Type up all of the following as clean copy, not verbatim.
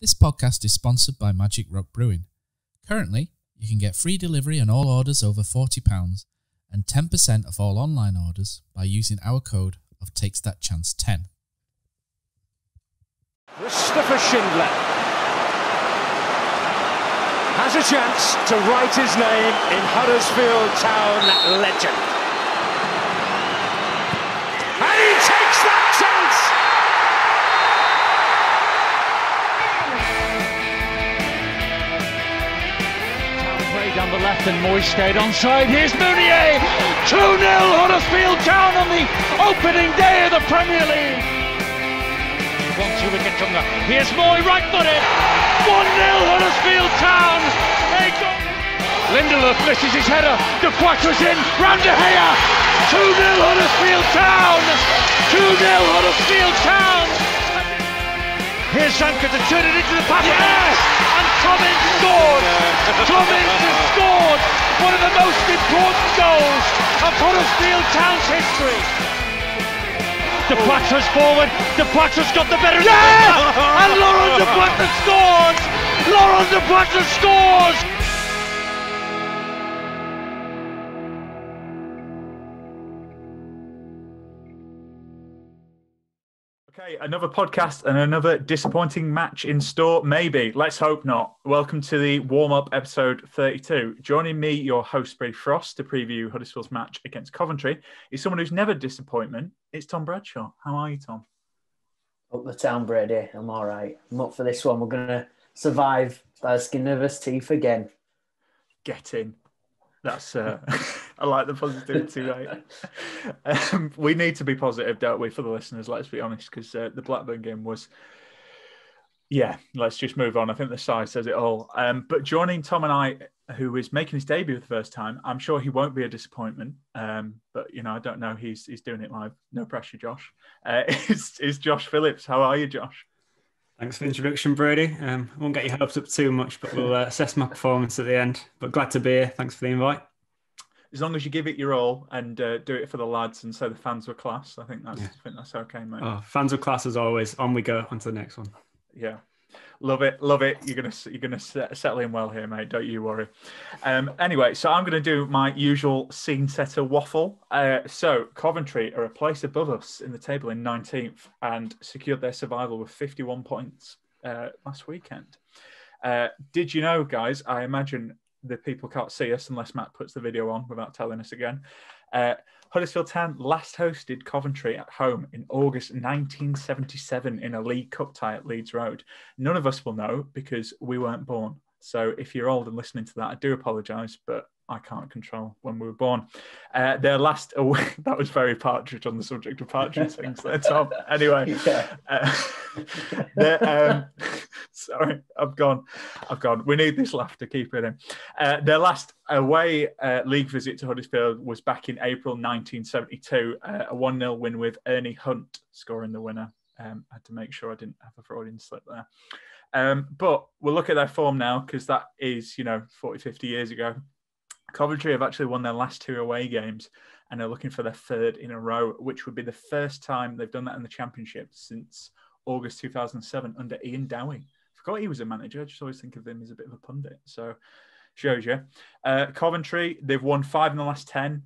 This podcast is sponsored by Magic Rock Brewing. Currently, you can get free delivery on all orders over £40 and 10% of all online orders by using our code of TakesThatChance10. Christopher Schindler has a chance to write his name in Huddersfield Town legend. And he takes that chance! Brady down the left and Moyes stayed onside. Here's Mounier! 2-0 Huddersfield Town on the opening day of the Premier League. 1-2 wicket Tunga. Here's Moy, right-footed. 1-0 Huddersfield Town. Lindelof misses his header. De Quattro's in. Round De Gea. 2-0 Huddersfield Town. 2-0 Huddersfield Town. Here's Sanka to turn it into the pass. Yes! And Cummins scored. Cummins has scored one of the most important goals of Huddersfield Town's history. De Quattro's forward. De Quattro's got the better. Yes! And Laurent De Quattro scores. Laurent De Quattro scores. Okay, another podcast and another disappointing match in store. Maybe. Let's hope not. Welcome to the warm-up episode 32. Joining me, your host, Brady Frost, to preview Huddersfield's match against Coventry, is someone who's never disappointment. It's Tom Bradshaw. How are you, Tom? Up the town, Brady. I'm all right. I'm up for this one. We're going to survive by the skin of his teeth again. Get in. That's I like the positivity, right? We need to be positive, don't we, for the listeners, let's be honest, because the Blackburn game was, yeah, let's just move on. I think the size says it all. But joining Tom and I, who is making his debut for the first time, I'm sure he won't be a disappointment. But, you know, I don't know. He's doing it live. No pressure, Josh. Is Josh Phillips. How are you, Josh? Thanks for the introduction, Brady. I won't get your hopes up too much, but we'll assess my performance at the end. But glad to be here. Thanks for the invite. As long as you give it your all and do it for the lads and say the fans were class, I think that's okay, mate. Oh, fans were class as always. On we go. On to the next one. Yeah. Love it. You're gonna settle in well here, mate. Don't you worry. Anyway, so I'm gonna do my usual scene setter waffle. So Coventry are a place above us in the table in 19th and secured their survival with 51 points last weekend. Did you know, guys? I imagine the people can't see us unless Matt puts the video on without telling us again. Huddersfield Town last hosted Coventry at home in August 1977 in a League Cup tie at Leeds Road. None of us will know because we weren't born. So if you're old and listening to that, I do apologise, but I can't control when we were born. Their last that was very Partridge on the subject of Partridge things there, Tom. Anyway, sorry, I've gone. We need this laugh to keep it in. Their last away league visit to Huddersfield was back in April 1972, a 1-0 win with Ernie Hunt scoring the winner. I had to make sure I didn't have a Freudian slip there. But we'll look at their form now because that is, 40, 50 years ago. Coventry have actually won their last two away games and are looking for their third in a row, which would be the first time they've done that in the Championship since August 2007 under Ian Dowie. I forgot he was a manager. I just always think of him as a bit of a pundit. So shows you. Coventry, they've won 5 in the last 10,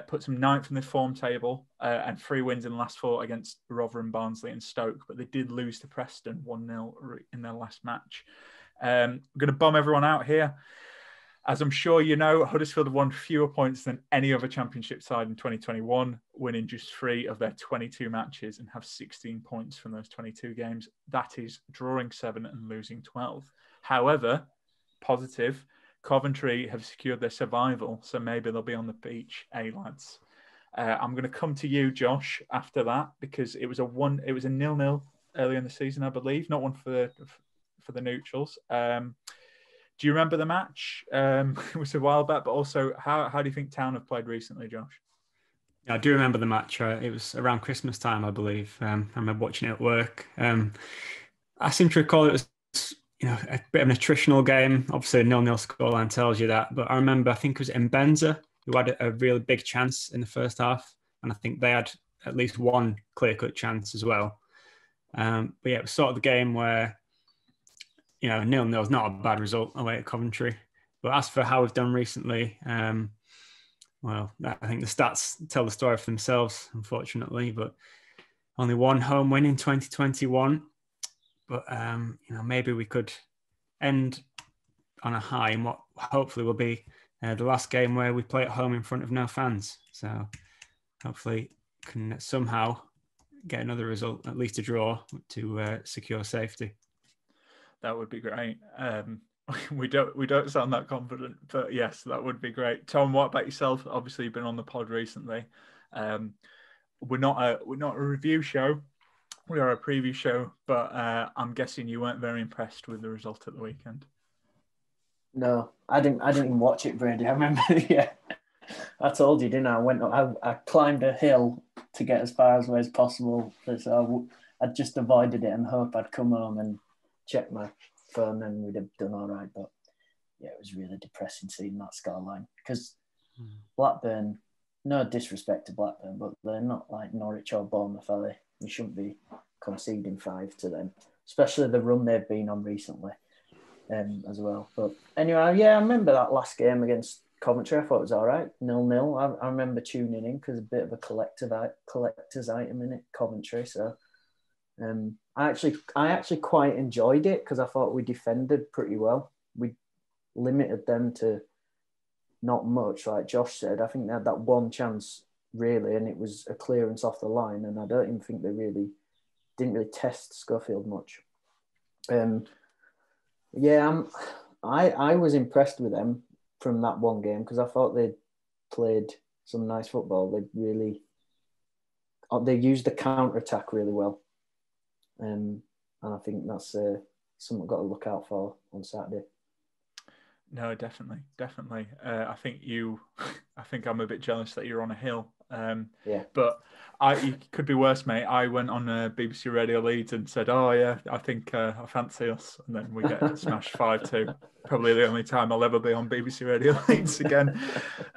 puts them 9th in the form table and 3 wins in the last 4 against Rotherham, Barnsley and Stoke. But they did lose to Preston 1-0 in their last match. I'm going to bomb everyone out here. As I'm sure you know, Huddersfield have won fewer points than any other Championship side in 2021, winning just 3 of their 22 matches and have 16 points from those 22 games. That is drawing 7 and losing 12. However, positive, Coventry have secured their survival, so maybe they'll be on the beach, lads? I'm going to come to you, Josh, after that because it was a 0-0 earlier in the season, I believe, not one for the neutrals. Do you remember the match? It was a while back, but also how do you think Town have played recently, Josh? Yeah, I do remember the match. It was around Christmas time, I believe. I remember watching it at work. I seem to recall it was, a bit of an attritional game. Obviously, a 0-0 scoreline tells you that. But I remember, I think it was Mbenza who had a really big chance in the first half. And I think they had at least one clear-cut chance as well. But yeah, it was sort of the game where 0-0 is not a bad result away at Coventry. But as for how we've done recently, well, I think the stats tell the story for themselves, unfortunately. But only one home win in 2021. But maybe we could end on a high in what hopefully will be the last game where we play at home in front of no fans. So hopefully can somehow get another result, at least a draw, to secure safety. That would be great. We don't sound that confident, but yes, that would be great. Tom, what about yourself? Obviously, you've been on the pod recently. We're not a review show. We are a preview show, but I'm guessing you weren't very impressed with the result at the weekend. No, I didn't even watch it, Brady. I remember, yeah. I told you, didn't I? I climbed a hill to get as far away as possible. So I just avoided it and hope I'd come home and check my phone and we'd have done all right. But yeah, it was really depressing seeing that scoreline because Blackburn, no disrespect to Blackburn, but they're not like Norwich or Bournemouth, are they? You shouldn't be conceding 5 to them, especially the run they've been on recently as well. But anyway, yeah, I remember that last game against Coventry. I thought it was all right, 0-0. I remember tuning in because a bit of a collector's item in it, Coventry. So I actually quite enjoyed it because I thought we defended pretty well. We limited them to not much, like Josh said. I think they had that one chance really, and it was a clearance off the line. And I don't even think they didn't really test Schofield much. I was impressed with them from that one game because I thought they played some nice football. They used the counter-attack really well. And I think that's something I've got to look out for on Saturday. No, definitely. I think I'm a bit jealous that you're on a hill. But it could be worse, mate. I went on BBC Radio Leeds and said, "Oh yeah, I think I fancy us," and then we get smashed 5-2. Probably the only time I'll ever be on BBC Radio Leeds again.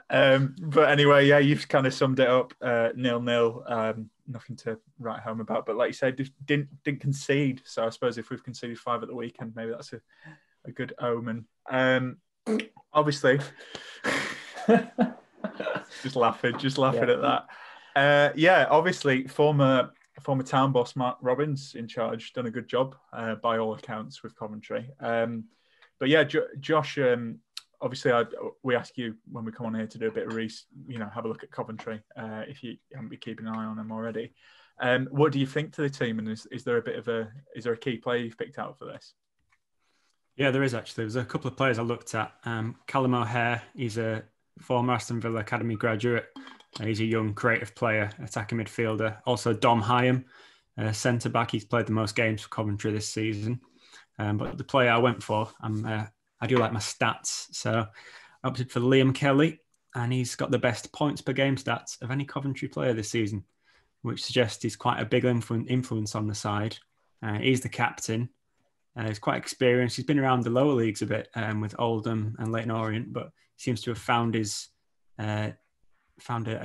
But anyway, yeah, you've kind of summed it up. 0-0. Nothing to write home about. But like you said, didn't concede. So I suppose if we've conceded 5 at the weekend, maybe that's a good omen. Obviously, just laughing at that. Obviously, former town boss Mark Robbins in charge, done a good job by all accounts with Coventry. But yeah, Josh, obviously we ask you when we come on here to do a bit of have a look at Coventry if you haven't been keeping an eye on them already. What do you think to the team, and is there a key player you've picked out for this? Yeah, there is actually. There's a couple of players I looked at. Callum O'Hare, he's a former Aston Villa Academy graduate. He's a young, creative player, attacking midfielder. Also, Dom Hyam, centre-back. He's played the most games for Coventry this season. But the player I went for, I do like my stats. So I opted for Liam Kelly, and he's got the best points per game stats of any Coventry player this season, which suggests he's quite a big influence on the side. He's the captain. He's quite experienced. He's been around the lower leagues a bit with Oldham and Leyton Orient, but seems to have found a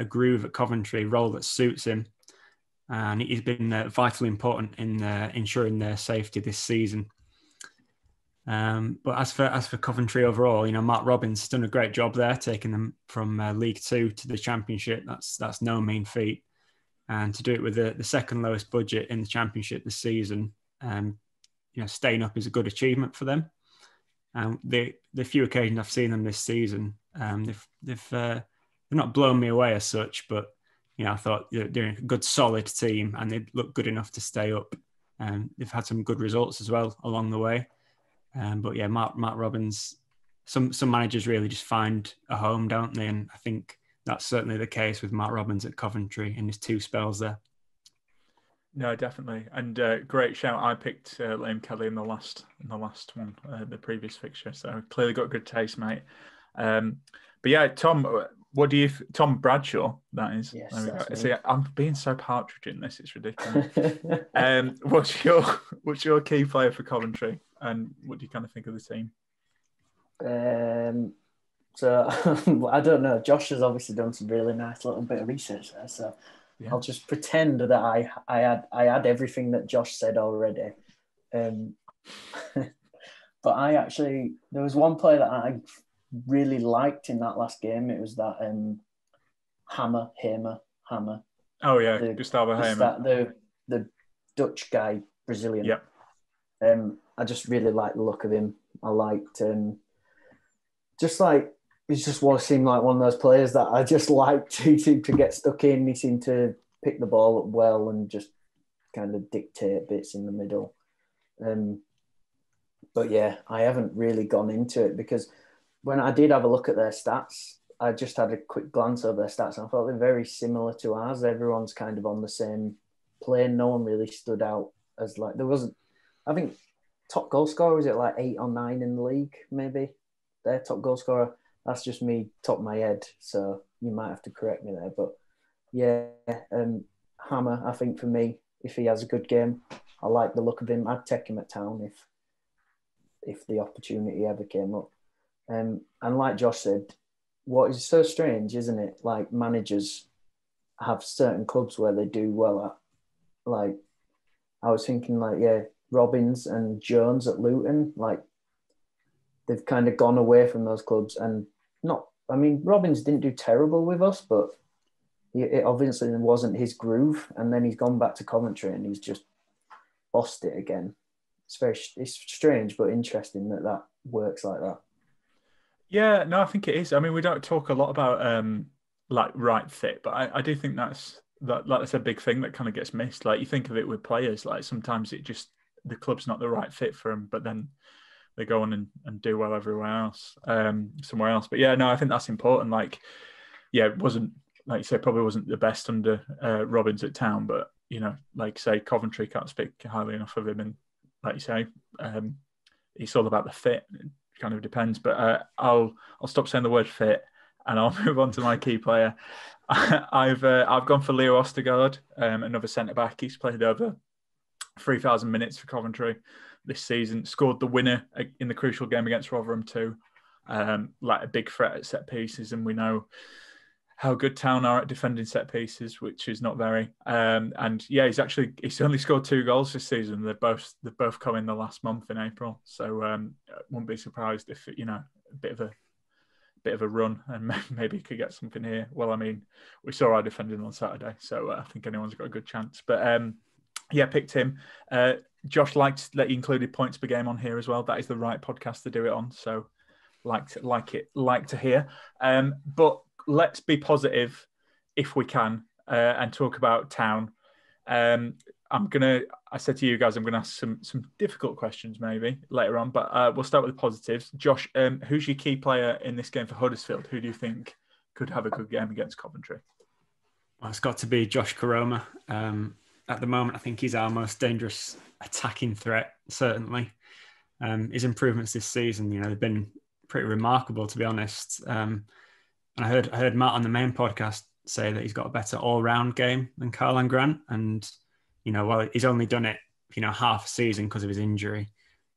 groove at Coventry, role that suits him. And he's been vitally important in ensuring their safety this season. But as for Coventry overall, Mark Robbins has done a great job there, taking them from League Two to the Championship. That's no mean feat. And to do it with the second lowest budget in the Championship this season, staying up is a good achievement for them. The few occasions I've seen them this season, they've not blown me away as such, but I thought they're a good, solid team, and they look good enough to stay up. They've had some good results as well along the way. But yeah, Mark Robbins, some managers really just find a home, don't they? And I think that's certainly the case with Mark Robbins at Coventry in his 2 spells there. No, definitely, and great shout. I picked Liam Kelly in the last one, the previous fixture. So clearly got good taste, mate. But yeah, Tom, what do you? Tom Bradshaw, that is. Yes, there we go. Me. See, I'm being so partridge in this; it's ridiculous. What's your key player for Coventry, and what do you kind of think of the team? So I don't know. Josh has obviously done some really nice little bit of research there, so. Yeah. I'll just pretend that I had everything that Josh said already. But there was one player that I really liked in that last game. It was that Hammer. Oh yeah, Gustavo Hamer. The Dutch guy, Brazilian. Yep. I just really liked the look of him. I liked he just seemed like one of those players that I just liked. He seemed to get stuck in. He seemed to pick the ball up well and just kind of dictate bits in the middle. But yeah, I haven't really gone into it because when I did have a look at their stats, I just had a quick glance over their stats and I thought they're very similar to ours. Everyone's kind of on the same plane. No one really stood out as I think top goal scorer, was it like 8 or 9 in the league, maybe? Their top goal scorer. That's just me top of my head, so you might have to correct me there. But yeah, Hammer, I think for me, if he has a good game, I like the look of him. I'd take him at Town if the opportunity ever came up. And like Josh said, what is so strange, isn't it? Like managers have certain clubs where they do well at. Like I was thinking, Robbins and Jones at Luton, they've kind of gone away from those clubs and Robbins didn't do terrible with us, but it obviously wasn't his groove. And then he's gone back to Coventry and he's just bossed it again. It's strange, but interesting that works like that. Yeah, no, I think it is. I mean, we don't talk a lot about right fit, but I do think that's a big thing that kind of gets missed. Like you think of it with players, like sometimes it just the club's not the right fit for them, but then they go on and do well everywhere else, somewhere else. But yeah, no, I think that's important. It wasn't, like you say, probably wasn't the best under Robbins at Town, but say Coventry can't speak highly enough of him, and like you say, it's all about the fit. It kind of depends. But I'll stop saying the word fit, and I'll move on to my key player. I've gone for Leo Ostergard, another centre back. He's played over 3,000 minutes for Coventry this season. Scored the winner in the crucial game against Rotherham too. A big threat at set pieces, and we know how good Town are at defending set pieces, which is not very. And yeah, he's only scored 2 goals this season. They've both come in the last month in April, so wouldn't be surprised if a bit of a run and maybe he could get something here. Well, I mean, we saw our defending on Saturday, so I think anyone's got a good chance. But yeah, picked him. Josh liked that he included points per game on here as well. That is the right podcast to do it on. So like to hear. But let's be positive if we can and talk about Town. I said to you guys, I'm gonna ask some difficult questions maybe later on, but we'll start with the positives. Josh, who's your key player in this game for Huddersfield? Who do you think could have a good game against Coventry? Well, it's got to be Josh Koroma. At the moment, I think he's our most dangerous attacking threat, certainly. His improvements this season, they've been pretty remarkable, to be honest. And I heard Matt on the main podcast say that he's got a better all-round game than Karlan Grant. And, well, he's only done it, half a season because of his injury.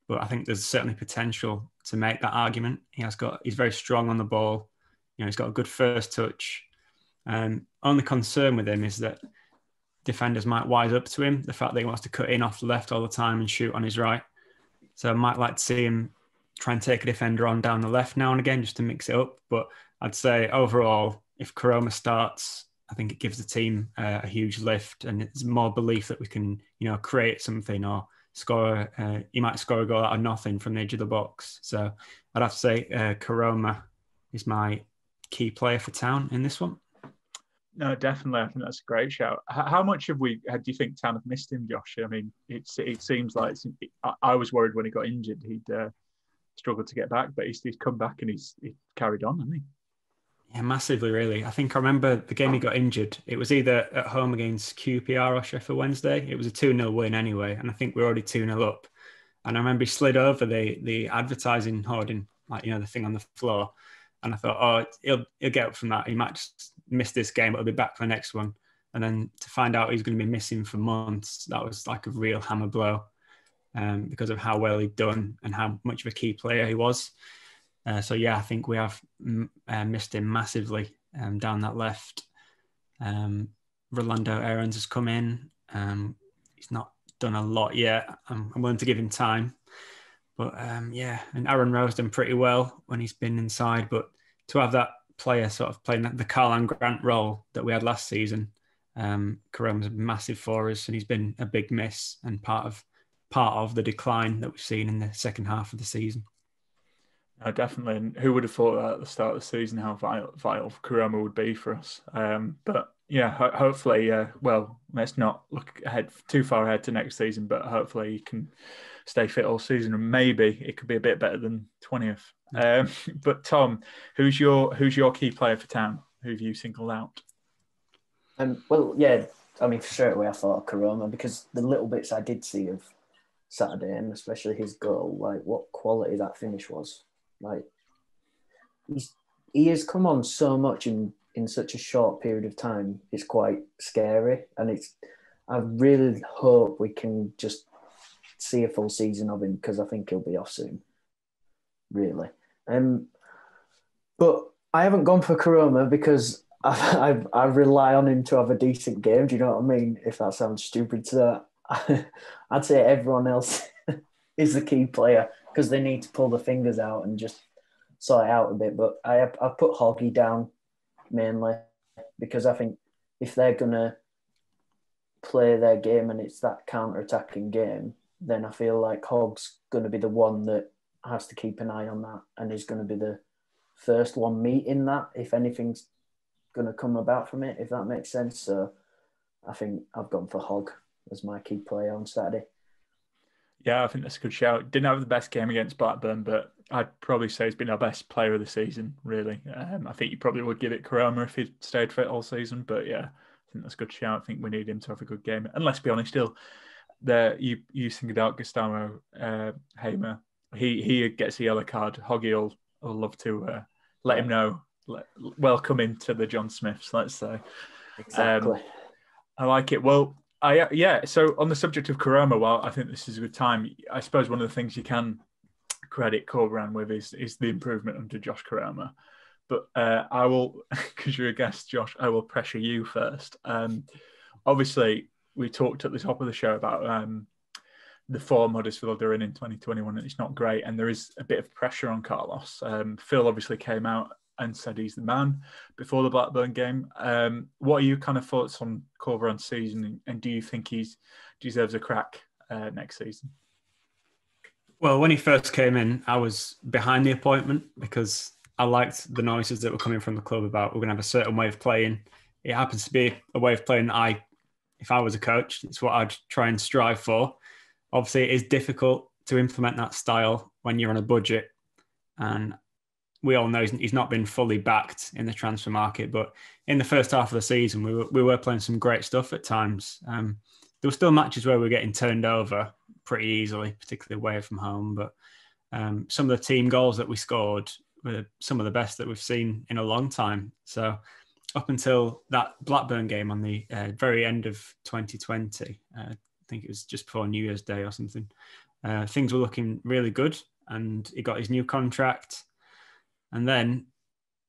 But I think there's certainly potential to make that argument. He's very strong on the ball. He's got a good first touch. Only concern with him is that defenders might wise up to him, the fact that he wants to cut in off the left all the time and shoot on his right. So I might like to see him try and take a defender on down the left now and again just to mix it up. But I'd say overall, if Koroma starts, I think it gives the team a huge lift and it's more belief that we can, create something or score. He might score a goal out of nothing from the edge of the box. So I'd have to say Koroma is my key player for Town in this one. No, definitely. I think that's a great shout. How much do you think Town have missed him, Josh? I mean, it seems like I was worried when he got injured he'd struggled to get back, but he's come back and he's carried on, hasn't he? Yeah, massively, really. I think I remember the game he got injured. It was either at home against QPR or Sheffield Wednesday. It was a 2-0 win anyway, and I think we were already 2-0 up. And I remember he slid over the advertising hoarding, the thing on the floor. And I thought, he'll get up from that. He might just miss this game, but he'll be back for the next one. And then to find out he's going to be missing for months, that was like a real hammer blow because of how well he'd done and how much of a key player he was. So yeah, I think we have missed him massively down that left. Rolando Aarons has come in. He's not done a lot yet. I'm willing to give him time. But yeah, and Aaron Rowe's done pretty well when he's been inside. But to have that player sort of playing the Karlan Grant role that we had last season, Karoma's massive for us, and he's been a big miss and part of the decline that we've seen in the second half of the season. No, definitely. And who would have thought that at the start of the season how vital Karoma would be for us? But yeah, hopefully, well, let's not look ahead too far ahead to next season, but hopefully he can stay fit all season, and maybe it could be a bit better than 20th. But Tom, who's your key player for Town? Who have you singled out? Well, yeah, I mean, straight away I thought of Karoma, because the little bits I did see of Saturday, and especially his goal, like what quality that finish was. Like he has come on so much in such a short period of time. It's quite scary, and I really hope we can just see a full season of him, because I think he'll be off soon. Really, but I haven't gone for Karoma because I rely on him to have a decent game. Do you know what I mean? If that sounds stupid, so I'd say everyone else is the key player, because they need to pull the fingers out and just sort it out a bit. But I put Hoggy down mainly because I think if they're going to play their game and it's that counter-attacking game, then I feel like Hogg's going to be the one that has to keep an eye on that, and is going to be the first one meeting that if anything's going to come about from it, if that makes sense. So I think I've gone for Hogg as my key player on Saturday. Yeah, I think that's a good shout. Didn't have the best game against Blackburn, but I'd probably say he's been our best player of the season, really. I think you probably would give it Karoma if he'd stayed fit all season, but yeah, I think that's a good shout. I think we need him to have a good game. And let's be honest, still, you singled out Gustavo Hamer. He gets a yellow card. Hoggy will love to let him know. Welcome into the John Smiths, let's say. Exactly. I like it. Well, so on the subject of Karoma, well, I think this is a good time. I suppose one of the things you can credit Corberan with is the improvement under Josh Karoma. But I will, because you're a guest, Josh, I will pressure you first. Obviously, we talked at the top of the show about the form Huddersfield are in 2021, and it's not great. And there is a bit of pressure on Carlos. Phil obviously came out and said he's the man before the Blackburn game. What are your kind of thoughts on Corberan's season, and do you think he deserves a crack next season? Well, when he first came in, I was behind the appointment because I liked the noises that were coming from the club about we're going to have a certain way of playing. It happens to be a way of playing that if I was a coach, it's what I'd try and strive for. Obviously, it is difficult to implement that style when you're on a budget, and we all know he's not been fully backed in the transfer market, but in the first half of the season, we were playing some great stuff at times. There were still matches where we were getting turned over pretty easily, particularly away from home. But some of the team goals that we scored were some of the best that we've seen in a long time. So up until that Blackburn game on the very end of 2020, I think it was just before New Year's Day or something, things were looking really good, and he got his new contract. And then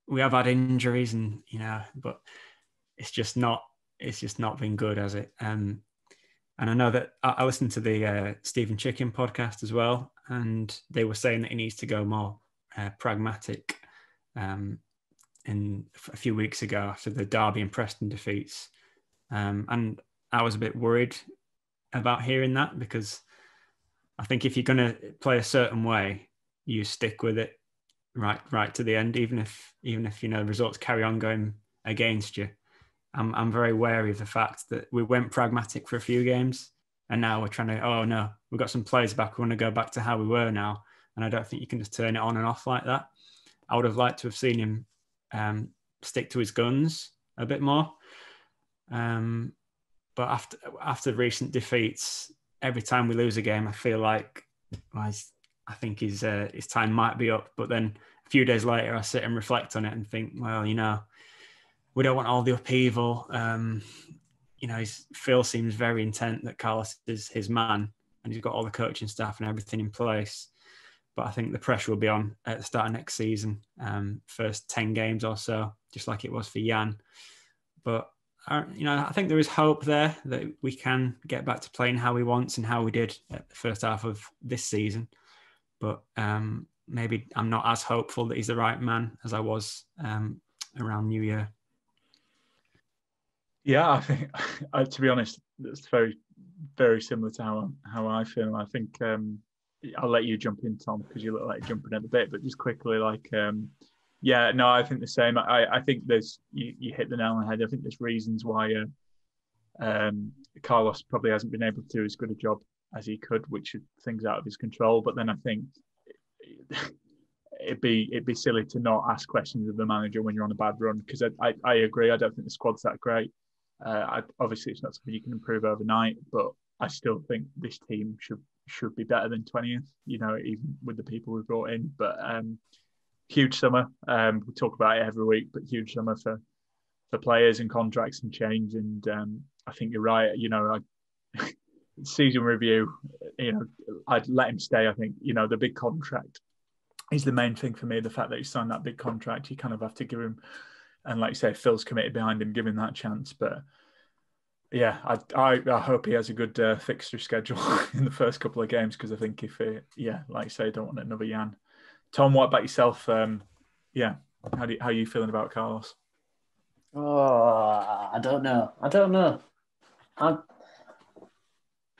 we have had injuries, and but it's just not been good, has it? And I know that I listened to the Stephen Chicken podcast as well, and they were saying that he needs to go more pragmatic. In a few weeks ago after the Derby and Preston defeats, and I was a bit worried about hearing that, because I think if you're going to play a certain way, you stick with it right to the end, even if the results carry on going against you. I'm very wary of the fact that we went pragmatic for a few games, and now we're trying to, oh no, we've got some players back, we want to go back to how we were now, and I don't think you can just turn it on and off like that. I would have liked to have seen him stick to his guns a bit more, but after recent defeats, every time we lose a game, I feel like I think his time might be up. But then a few days later, I sit and reflect on it and think, well, we don't want all the upheaval. Phil seems very intent that Carlos is his man, and he's got all the coaching staff and everything in place. But I think the pressure will be on at the start of next season, first 10 games or so, just like it was for Jan. But I think there is hope there that we can get back to playing how we want and how we did at the first half of this season. but maybe I'm not as hopeful that he's the right man as I was around New Year. Yeah, I think, to be honest, that's very, very similar to how I feel. I think I'll let you jump in, Tom, because you look like jumping in a bit, but just quickly, yeah, no, I think the same. I think you hit the nail on the head. I think there's reasons why Carlos probably hasn't been able to do as good a job as he could, which are things out of his control. But then I think it'd be silly to not ask questions of the manager when you're on a bad run, because I agree. I don't think the squad's that great. Obviously, it's not something you can improve overnight, but I still think this team should be better than 20th. Even with the people we brought in. But huge summer. We talk about it every week, but huge summer for players and contracts and change. And I think you're right. Season review. I'd let him stay. I think the big contract is the main thing for me. The fact that he signed that big contract, you kind of have to give him. And like you say, Phil's committed behind him, give him that chance. But yeah, I hope he has a good fixture schedule in the first couple of games, because I think like you say, don't want another Jan. Tom, what about yourself? How are you feeling about Carlos? Oh, I don't know.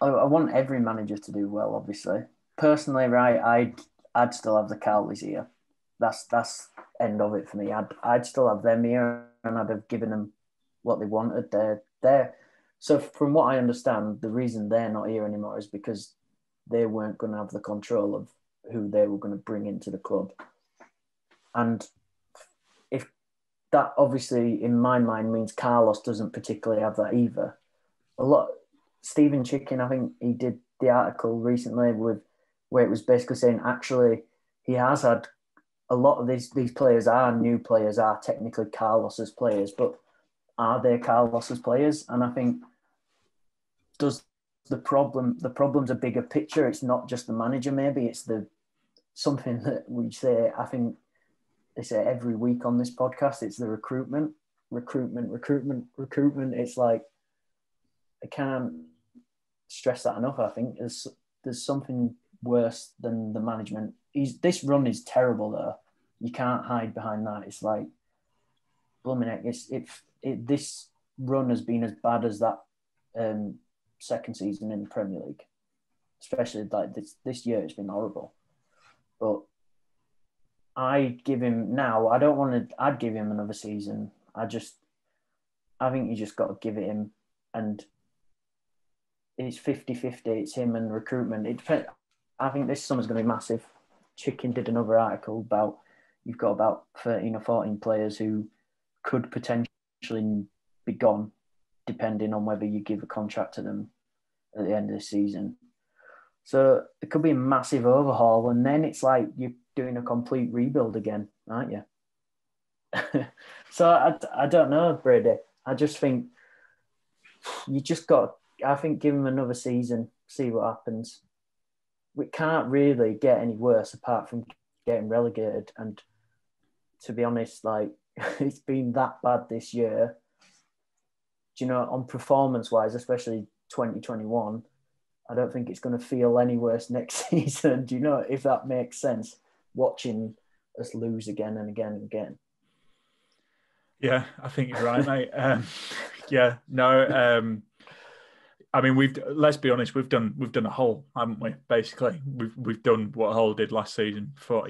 I want every manager to do well, obviously. Personally, right, I'd still have the Cowleys here. That's end of it for me. I'd still have them here, and I'd have given them what they wanted. They're so from what I understand, the reason they're not here anymore is because they weren't going to have the control of who they were going to bring into the club. And if that obviously in my mind means Carlos doesn't particularly have that either. Stephen Chicken, I think he did the article recently where it was basically saying actually he has had a lot of these players are new players, are technically Carlos's players, but are they Carlos's players? And I think the problem's a bigger picture. It's not just the manager, maybe it's something that we say, I think they say every week on this podcast, it's the recruitment. It's like, I can't stress that enough. I think there's something worse than the management. This run is terrible though. You can't hide behind that. It's like, blooming heck, this run has been as bad as that second season in the Premier League. Especially like this year, it's been horrible. But I'd give him another season. I think you just got to give it him. And it's 50-50. It's him and recruitment. I think this summer's going to be massive. Chicken did another article about you've got about 13 or 14 players who could potentially be gone, depending on whether you give a contract to them at the end of the season. So it could be a massive overhaul, and then it's like you're doing a complete rebuild again, aren't you? So I don't know, Brady. I just think you just got, I think, give him another season, see what happens. We can't really get any worse apart from getting relegated. And to be honest, like it's been that bad this year. Do you know, on performance-wise, especially 2021, I don't think it's going to feel any worse next season. Do you know, if that makes sense, watching us lose again and again and again? Yeah, I think you're right, mate. I mean, let's be honest, we've done a Hull, haven't we? Basically, we've done what Hull did last season for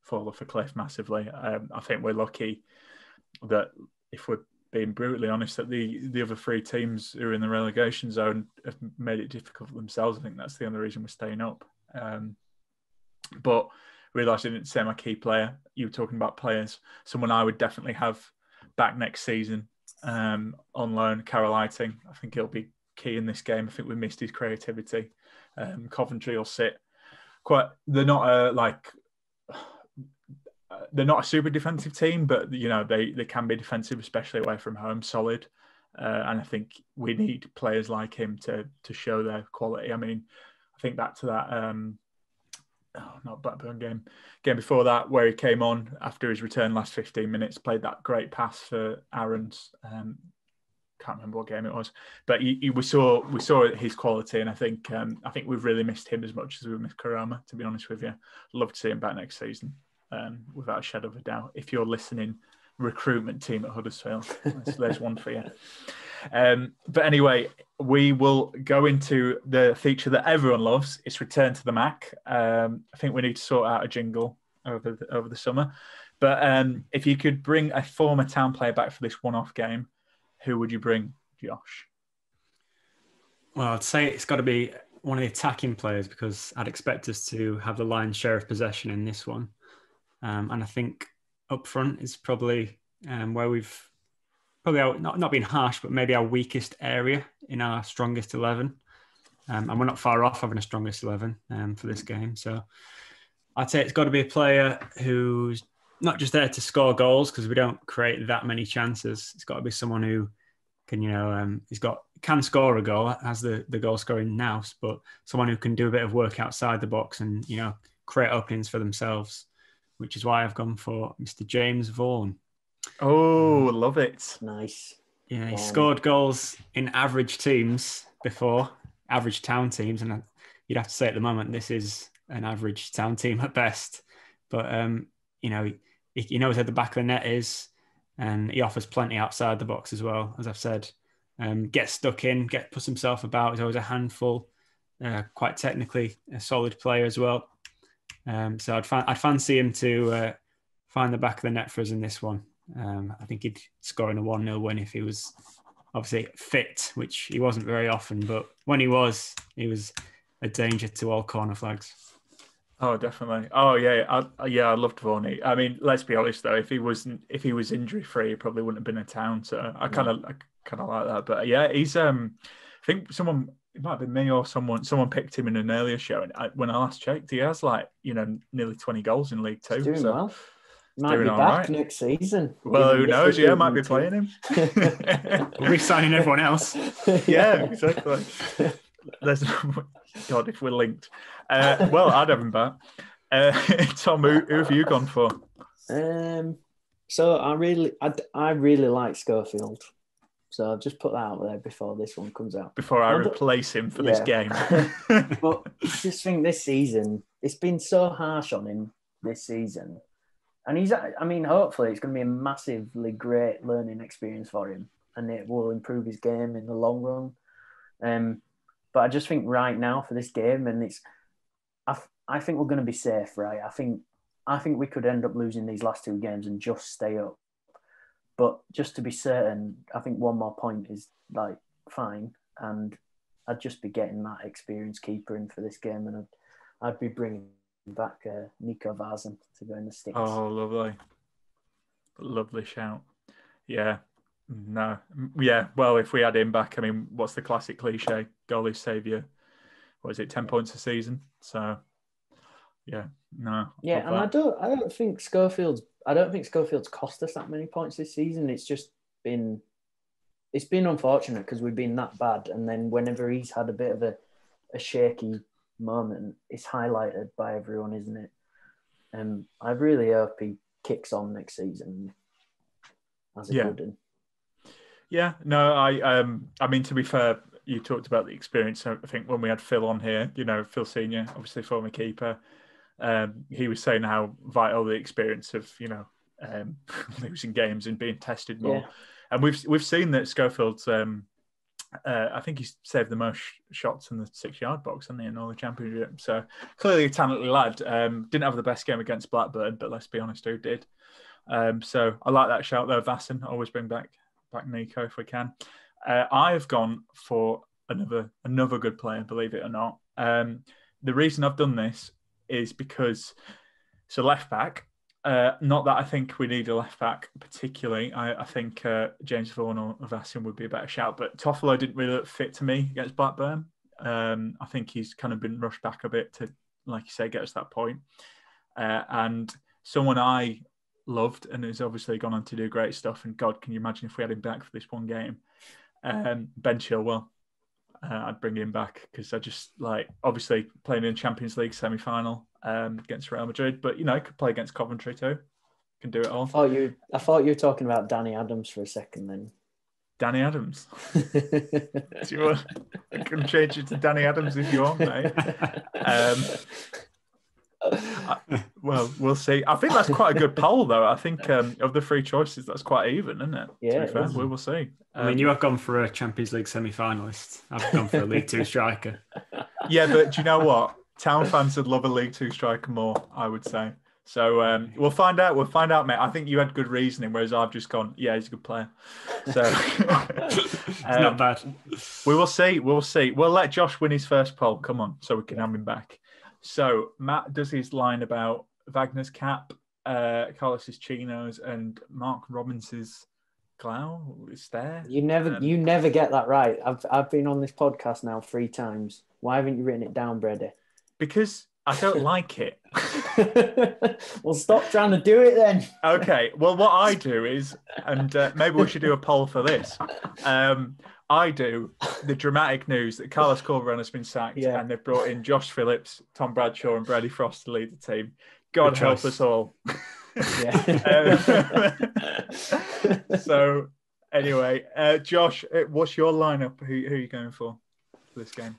fall off a cliff massively. I think we're lucky that, if we're being brutally honest, that the other three teams who are in the relegation zone have made it difficult for themselves. I think that's the only reason we're staying up. But realised I didn't say my key player. You were talking about players. Someone I would definitely have back next season on loan, Carol Eiting. I think he'll be key in this game. I think we missed his creativity. Coventry will sit quite. They're not a super defensive team, but they can be defensive, especially away from home, solid. And I think we need players like him to show their quality. I mean, I think back to that not Blackburn game before that, where he came on after his return last 15 minutes, played that great pass for Aaron's can't remember what game it was, but we saw his quality, and I think we've really missed him as much as we missed Karama. To be honest with you, love to see him back next season, without a shadow of a doubt. If you're listening, recruitment team at Huddersfield, there's one for you. But anyway, we will go into the feature that everyone loves. It's Return to the Mac. I think we need to sort out a jingle over the summer. But if you could bring a former Town player back for this one-off game, who would you bring, Josh? Well, I'd say it's got to be one of the attacking players, because I'd expect us to have the lion's share of possession in this one. And I think up front is probably where we've probably not been harsh, but maybe our weakest area in our strongest 11. And we're not far off having a strongest 11 for this game. So I'd say it's got to be a player who's not just there to score goals, because we don't create that many chances. It's got to be someone who can, can score a goal, has the goal scoring nous, but someone who can do a bit of work outside the box and, create openings for themselves, which is why I've gone for Mr. James Vaughan. Oh, love it. Nice. Yeah, he scored goals in average teams before, average Town teams, and you'd have to say at the moment this is an average Town team at best. But he knows where the back of the net is, and he offers plenty outside the box as well, as I've said. Gets stuck in, puts himself about. He's always a handful. Quite technically a solid player as well. So I'd fancy him to find the back of the net for us in this one. I think he'd score in a 1-0 win if he was obviously fit, which he wasn't very often. But when he was a danger to all corner flags. Oh, definitely. Oh, yeah. I loved Vaughan. I mean, let's be honest though. If he was injury free, he probably wouldn't have been in Town. So I kind of like that. But yeah, he's. I think it might have been me or someone picked him in an earlier show. And when I last checked, he has nearly 20e goals in League Two. He's doing well. Might be back next season. Well, who knows? Yeah, might be playing him. Re-signing everyone else. Yeah, exactly. God, if we're linked. Well, I'd have him back. Tom, who have you gone for? So I really like Schofield. So I've just put that out there before this one comes out. Before I replace him for this game. But I just think this season, it's been so harsh on him this season. And hopefully it's going to be a massively great learning experience for him, and it will improve his game in the long run. But I just think right now for this game, and I think we're going to be safe, right? I think we could end up losing these last two games and just stay up. But just to be certain, I think one more point is fine, and I'd just be getting that experienced keeper in for this game, and I'd be bringing back Nico Vazen to go in the sticks. Oh, lovely shout. Yeah. No. Yeah. Well, if we had him back, I mean, what's the classic cliche? Goalie saviour. What is it? 10 points a season. So, yeah. No. Yeah, and I don't think Schofield's cost us that many points this season. It's just been unfortunate because we've been that bad, and then whenever he's had a bit of a shaky moment, it's highlighted by everyone, isn't it? I really hope he kicks on next season as a good one. Yeah, no, I mean, to be fair, you talked about the experience. I think when we had Phil on here, Phil Senior, obviously former keeper, he was saying how vital the experience of, losing games and being tested more. Yeah. And we've seen that Schofield's, I think he's saved the most shots in the 6-yard box, hasn't he, in all the championship. So clearly a talented lad. Didn't have the best game against Blackburn, but let's be honest, who did? So I like that shout there, Vassen. Always bring back Nico if we can. I've gone for another good player, believe it or not. The reason I've done this is because left back. Not that I think we need a left back particularly. I think James Vaughan or Vassen would be a better shout, but Toffolo didn't really look fit to me against Blackburn. I think he's kind of been rushed back a bit to, like you say, get us that point. And someone I loved and has obviously gone on to do great stuff. And God, can you imagine if we had him back for this one game? Ben Chilwell. I'd bring him back because I just obviously playing in Champions League semi-final against Real Madrid, but could play against Coventry too. Can do it all. I thought you were talking about Danny Adams for a second then. Danny Adams. Do you want? I can change it to Danny Adams if you want, mate. Well, we'll see. I think that's quite a good poll, though. I think of the three choices, that's quite even, isn't it? Yeah, to be fair, we will see. I mean, you have gone for a Champions League semi-finalist. I've gone for a League Two striker. Yeah, but do you know what? Town fans would love a League Two striker more, I would say. So we'll find out. We'll find out, mate. I think you had good reasoning, whereas I've just gone, yeah, he's a good player. So it's not bad. We will see. We'll see. We'll let Josh win his first poll. Come on, so we can have him back. So Matt does his line about Wagner's cap, Carlos's chinos, and Mark Robbins's glow stare. You never get that right. I've been on this podcast now 3 times. Why haven't you written it down, Brady? Because I don't like it. Well, stop trying to do it then. Okay. Well, what I do is, and maybe we should do a poll for this. I do the dramatic news that Carlos Corberán has been sacked, and they've brought in Josh Phillips, Tom Bradshaw, and Brady Frost to lead the team. God help us all. So, anyway, Josh, what's your lineup? Who are you going for this game?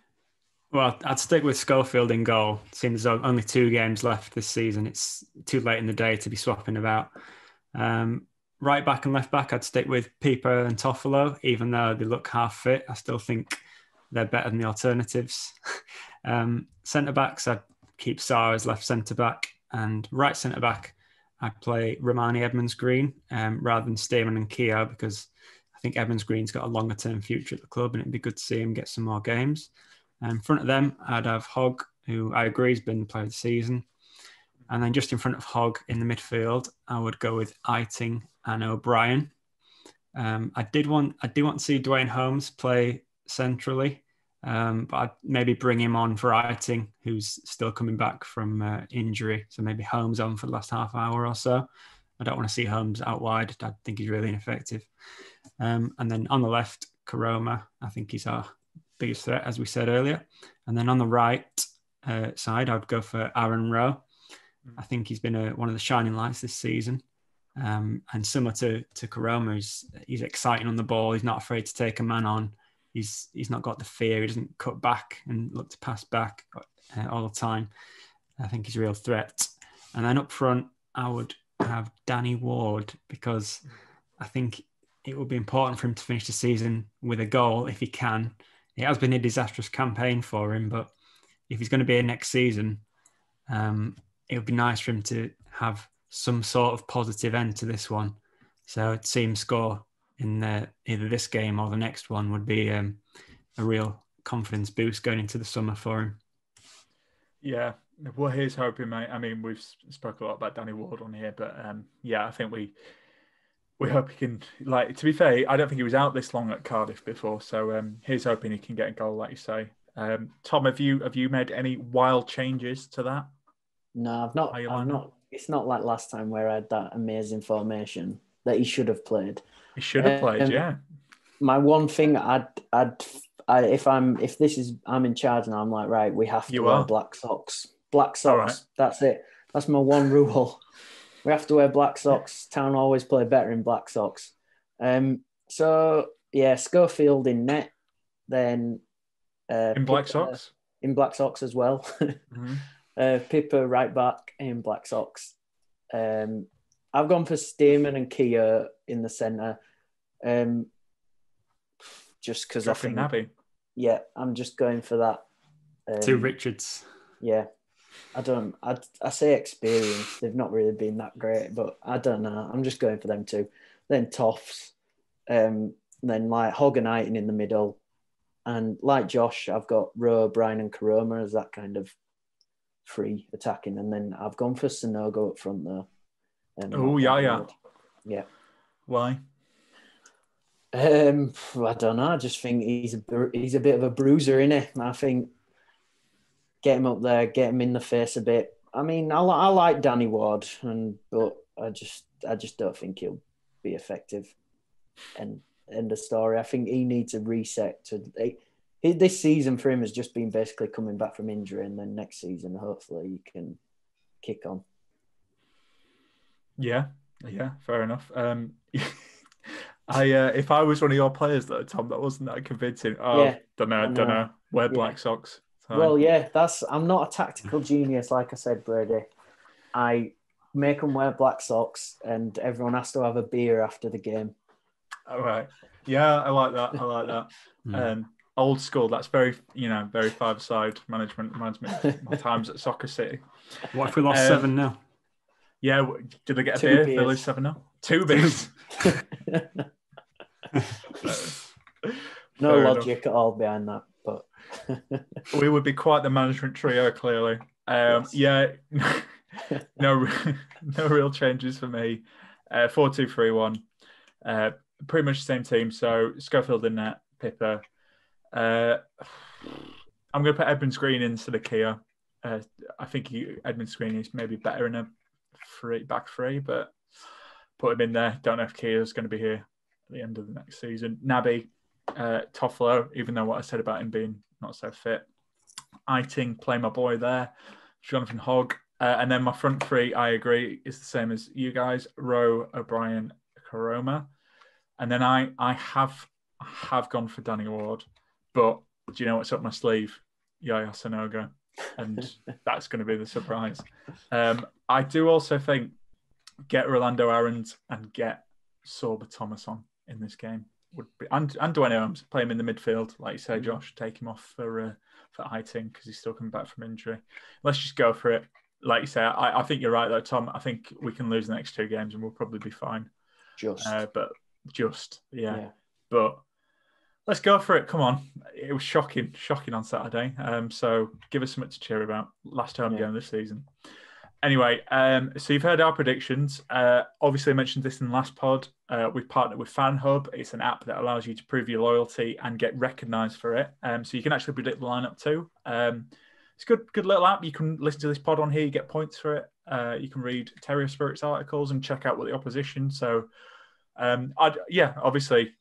Well, I'd stick with Schofield in goal. It seems there's only 2 games left this season. It's too late in the day to be swapping about. Right back and left back, I'd stick with Pieper and Toffolo, even though they look half fit. I still think they're better than the alternatives. Centre backs, I'd keep Sarr as left centre back, and right centre back, I'd play Romani Edmonds-Green rather than Stearman and Keogh, because I think Edmonds-Green's got a longer term future at the club, and it'd be good to see him get some more games. In front of them, I'd have Hogg, who I agree has been the player of the season. And then just in front of Hogg in the midfield, I would go with Eiting and O'Brien. I do want to see Dwayne Holmes play centrally, but I'd maybe bring him on for Eiting, who's still coming back from injury. So maybe Holmes on for the last half hour or so. I don't want to see Holmes out wide. I think he's really ineffective. And then on the left, Karoma. I think he's our biggest threat, as we said earlier. And then on the right side, I'd go for Aaron Rowe. I think he's been one of the shining lights this season. And similar to Karoma, he's exciting on the ball. He's not afraid to take a man on. He's not got the fear. He doesn't cut back and look to pass back all the time. I think he's a real threat. And then up front, I would have Danny Ward, because I think it would be important for him to finish the season with a goal if he can. It has been a disastrous campaign for him, but if he's going to be here next season, it would be nice for him to have some sort of positive end to this one. So to see him score in either this game or the next one would be a real confidence boost going into the summer for him. Yeah, well, here's hoping, mate. I mean, we've spoken a lot about Danny Ward on here, but I think we hope he can, to be fair, I don't think he was out this long at Cardiff before, so here's hoping he can get a goal, like you say. Tom, have you made any wild changes to that? No, I've not. It's not like last time where I had that amazing formation that he should have played. He should have played, yeah. My one thing if I'm in charge now, I'm like, right, we have to wear black socks. Black socks. Right. That's it. That's my one rule. We have to wear black socks. Town always play better in black socks. So yeah, Schofield in net, then in black socks. In black socks as well. Mm-hmm. Pippa right back in black socks. I've gone for Stearman and Keogh in the centre. Just because I think Nabby. Yeah, I'm just going for that. 2 Richards. Yeah. I say experience. They've not really been that great, but I don't know. I'm just going for them 2. Then Toffs. Then Hogg and Eiting in the middle. And like Josh, I've got Rowe, Bryan and Karoma as that kind of free attacking. And then I've gone for Sonogo up front though. Yeah. Why? I don't know. I just think he's a bit of a bruiser, innit? I think get him up there, get him in the face a bit. I mean, I like Danny Ward, but I just don't think he'll be effective. And end of story. I think he needs a reset. This season for him has just been basically coming back from injury, and then next season, hopefully, he can kick on. Yeah, fair enough. If I was one of your players though, Tom, that wasn't that convincing. Oh, Yeah, don't know. Wear black socks. Fine. Well, yeah, I'm not a tactical genius, like I said, Brady. I make them wear black socks, and everyone has to have a beer after the game. All right. Yeah, I like that. Old school. That's very five-side management. Reminds me of my times at Soccer City. What if we lost 7-0? Yeah, did they get a Two beer? beers. They lose 7-0. 2 beers. No Fair logic at all behind that, but we would be quite the management trio, clearly. Yes. Yeah, no real changes for me. 4-2-3-1. Pretty much the same team. So Schofield in net, Pippa. I'm going to put Edmonds Green instead of Kia. I think Edmonds Green is maybe better in a back three, but put him in there. Don't know if Kia is going to be here at the end of the next season. Naby, Toffolo, even though what I said about him being not so fit. Eiting, play my boy there. Jonathan Hogg. And then my front three, I agree, is the same as you guys. Rowe, O'Brien, Karoma. And then I have gone for Danny Ward. But do you know what's up my sleeve? Yaya Sanogo. And that's going to be the surprise. I do also think get Rolando Aarons and get Sorba Thomas on in this game. Would be, and Dwayne Holmes, play him in the midfield, like you say, Josh, take him off for Eiting because he's still coming back from injury. Let's just go for it. Like you say, I think you're right though, Tom. I think we can lose the next 2 games and we'll probably be fine. Yeah. But let's go for it. Come on. It was shocking on Saturday. So give us something to cheer about. Last home game this season. Anyway, so you've heard our predictions. Obviously, I mentioned this in the last pod. We've partnered with FanHub. It's an app that allows you to prove your loyalty and get recognised for it. So you can actually predict the lineup too. It's a good little app. You can listen to this pod on here. You get points for it. You can read Terrier Spirits articles and check out what the opposition. So, obviously,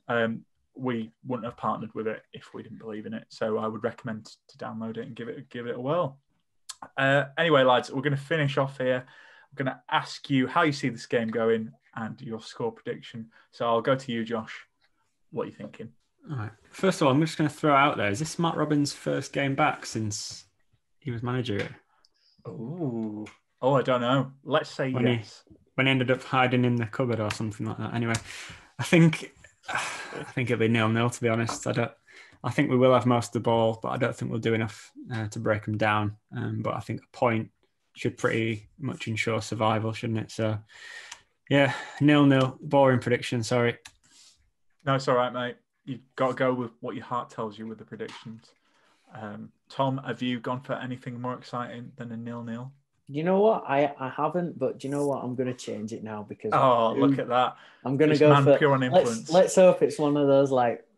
we wouldn't have partnered with it if we didn't believe in it. So I would recommend to download it and give it a whirl. Anyway, lads, we're going to finish off here. I'm going to ask you how you see this game going and your score prediction. So I'll go to you, Josh. What are you thinking? All right. First of all, I'm just going to throw out there, is this Matt Robbins' first game back since he was manager here? Oh, I don't know. Let's say yes. When he ended up hiding in the cupboard or something like that. Anyway, I think it'll be 0-0, to be honest. I think we will have most of the ball, but I don't think we'll do enough to break them down. But I think a point should pretty much ensure survival, shouldn't it? So, yeah, 0-0. Boring prediction, sorry. No, it's all right, mate. You've got to go with what your heart tells you with the predictions. Tom, have you gone for anything more exciting than a 0-0? You know what? I haven't, but do you know what? I'm going to change it now because... look at that. I'm going to go for... Pure on influence. Let's hope it's one of those,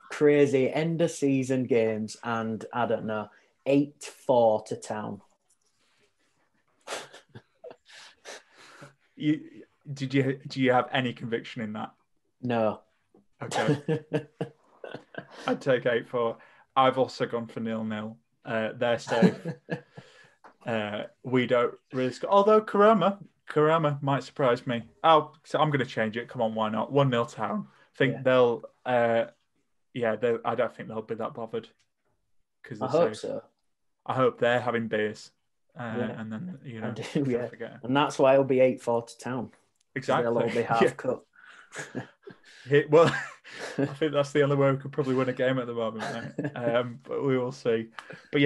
crazy end of season games and I don't know 8-4 to Town. Do you have any conviction in that? No. Okay. I'd take 8-4. I've also gone for 0-0. They're safe. We don't really score. Although Karama might surprise me. So I'm going to change it. Come on, why not? 1-0 Town. I think they'll. I don't think they'll be that bothered. I hope so. I hope they're having beers, and then I do, and that's why it'll be 8-4 to Town. Exactly, they'll all be half cut. Well, I think that's the only way we could probably win a game at the moment, but we will see. But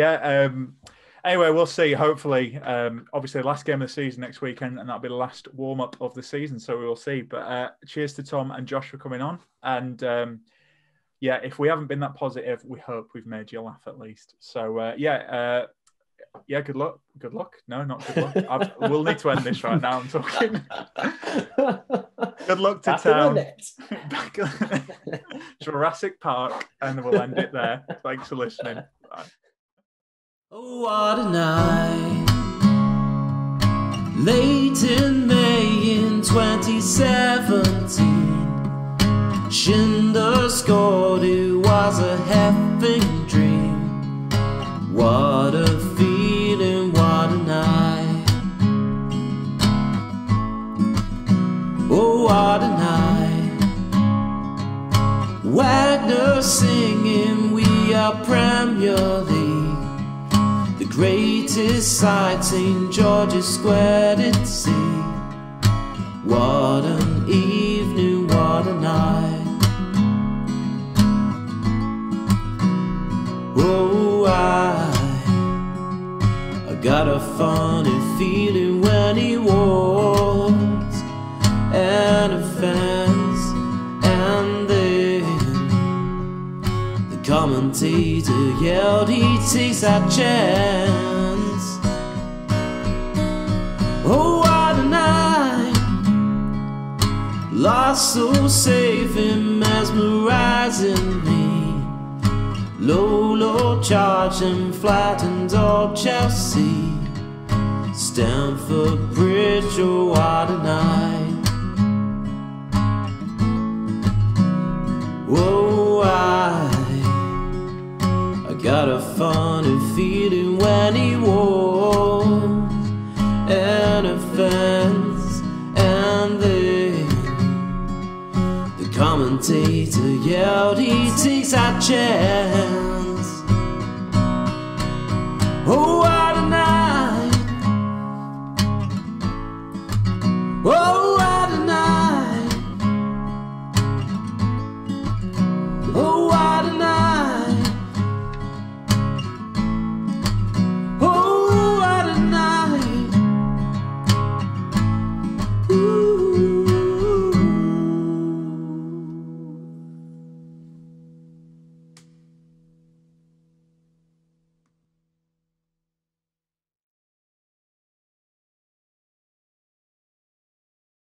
anyway, we'll see. Hopefully, obviously, last game of the season next weekend, and that'll be the last warm up of the season. So we will see. But cheers to Tom and Josh for coming on, and. If we haven't been that positive, we hope we've made you laugh at least. So, good luck. Good luck. No, not good luck. We'll need to end this right now. I'm talking. Good luck to Town. Jurassic Park, and we'll end it there. Thanks for listening. Bye. Oh, what a night. Late in May in 2017. Schindler scored, it was a effing dream. What a feeling, what a night. Oh, what a night. our Premier League. The greatest sight St. George's Square did see. What an evening, what a night. Oh, I got a funny feeling when he walks and a fence, and then the commentator yelled he takes that chance. Oh, what a night, lost so safe and mesmerizing me. Low, low charge and flattened old Chelsea. Stamford Bridge, oh what a night. Whoa, I got a funny feeling when he walks and a fence, and then the commentator yelled he takes that chance. Oh,